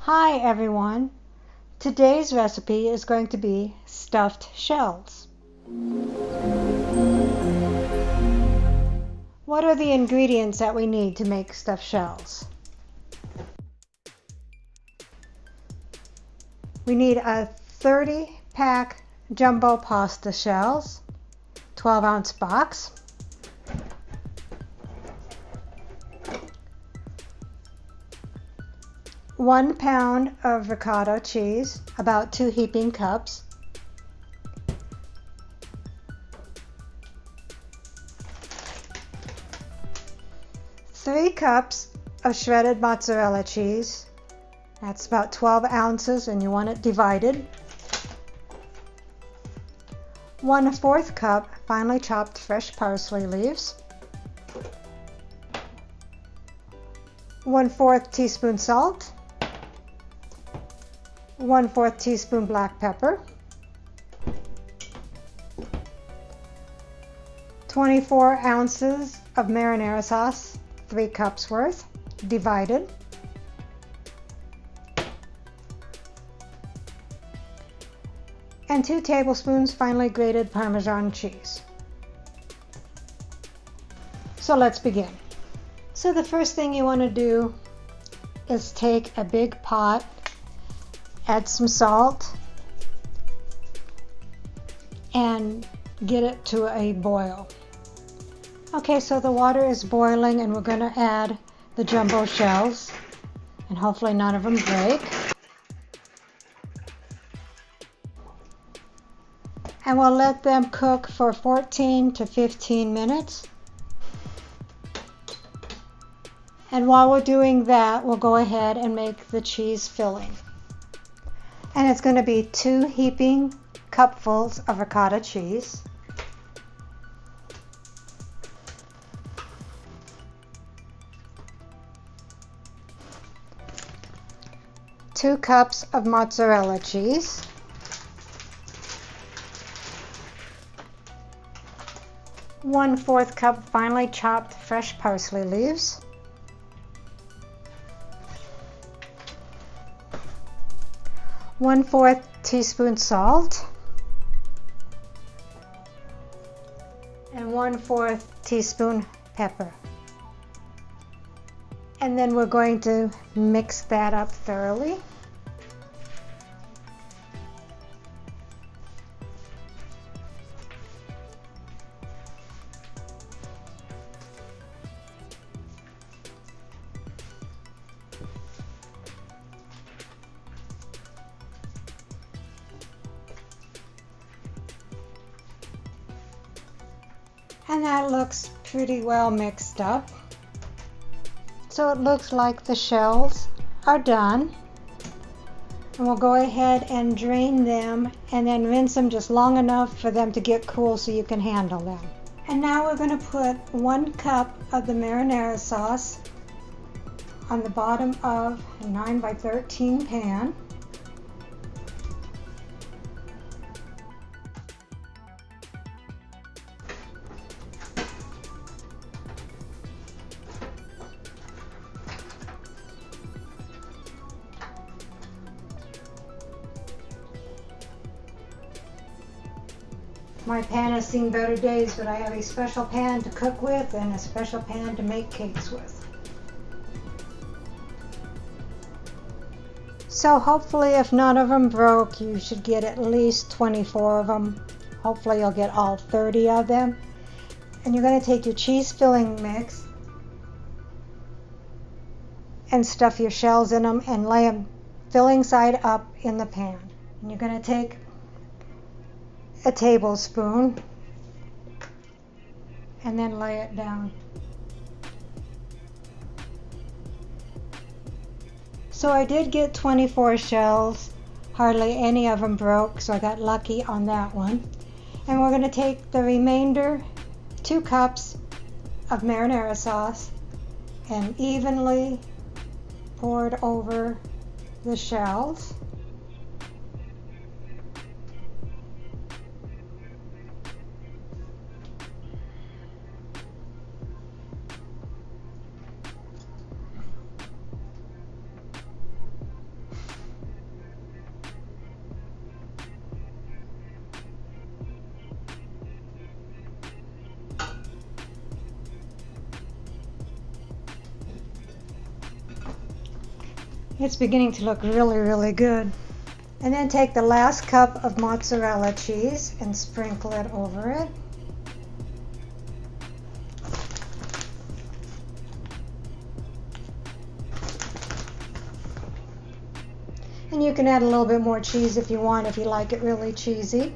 Hi everyone! Today's recipe is going to be stuffed shells. What are the ingredients that we need to make stuffed shells? We need a 30-pack jumbo pasta shells, 12-ounce box, one pound of ricotta cheese, about 2 heaping cups, three cups of shredded mozzarella cheese. That's about 12 ounces and you want it divided. 1/4 cup finely chopped fresh parsley leaves. 1/4 teaspoon salt. 1/4 teaspoon black pepper. 24 ounces of marinara sauce, 3 cups worth, divided. And 2 tablespoons finely grated Parmesan cheese. So let's begin. So the first thing you want to do is take a big pot, add some salt, and get it to a boil. Okay, so the water is boiling and we're going to add the jumbo shells, and hopefully none of them break. And we'll let them cook for 14 to 15 minutes. And while we're doing that, we'll go ahead and make the cheese filling. And it's going to be 2 heaping cupfuls of ricotta cheese, 2 cups of mozzarella cheese, 1/4 cup finely chopped fresh parsley leaves, 1/4 teaspoon salt, and 1/4 teaspoon pepper. And then we're going to mix that up thoroughly. And that looks pretty well mixed up. So it looks like the shells are done. And we'll go ahead and drain them and then rinse them just long enough for them to get cool so you can handle them. And now we're going to put 1 cup of the marinara sauce on the bottom of a 9x13 pan. My pan has seen better days, but I have a special pan to cook with and a special pan to make cakes with. So hopefully if none of them broke, you should get at least 24 of them. Hopefully you'll get all 30 of them. And you're going to take your cheese filling mix and stuff your shells in them and lay them filling side up in the pan. And you're going to take a tablespoon and then lay it down. So I did get 24 shells, hardly any of them broke, so I got lucky on that one. And we're going to take the remainder 2 cups of marinara sauce and evenly pour it over the shells. It's beginning to look really, really good. And then take the last cup of mozzarella cheese and sprinkle it over it. And you can add a little bit more cheese if you want, if you like it really cheesy.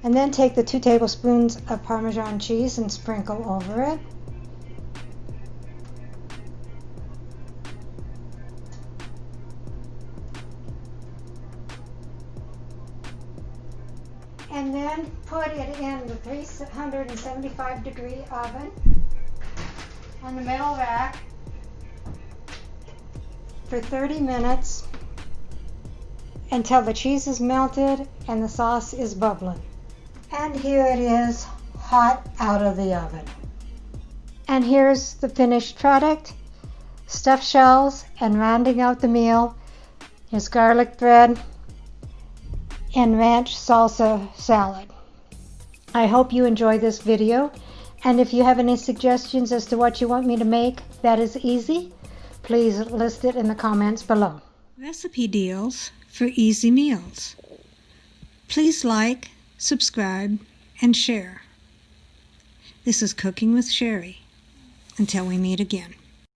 And then take the 2 tablespoons of Parmesan cheese and sprinkle over it. And then put it in the 375-degree oven on the metal rack for 30 minutes until the cheese is melted and the sauce is bubbling. And here it is, hot out of the oven. And here's the finished product. Stuffed shells, and rounding out the meal is garlic bread and ranch salsa salad. I hope you enjoyed this video, and if you have any suggestions as to what you want me to make that is easy, please list it in the comments below. Recipe deals for easy meals. Please like, subscribe, and share. This is Cooking with Sherry. Until we meet again.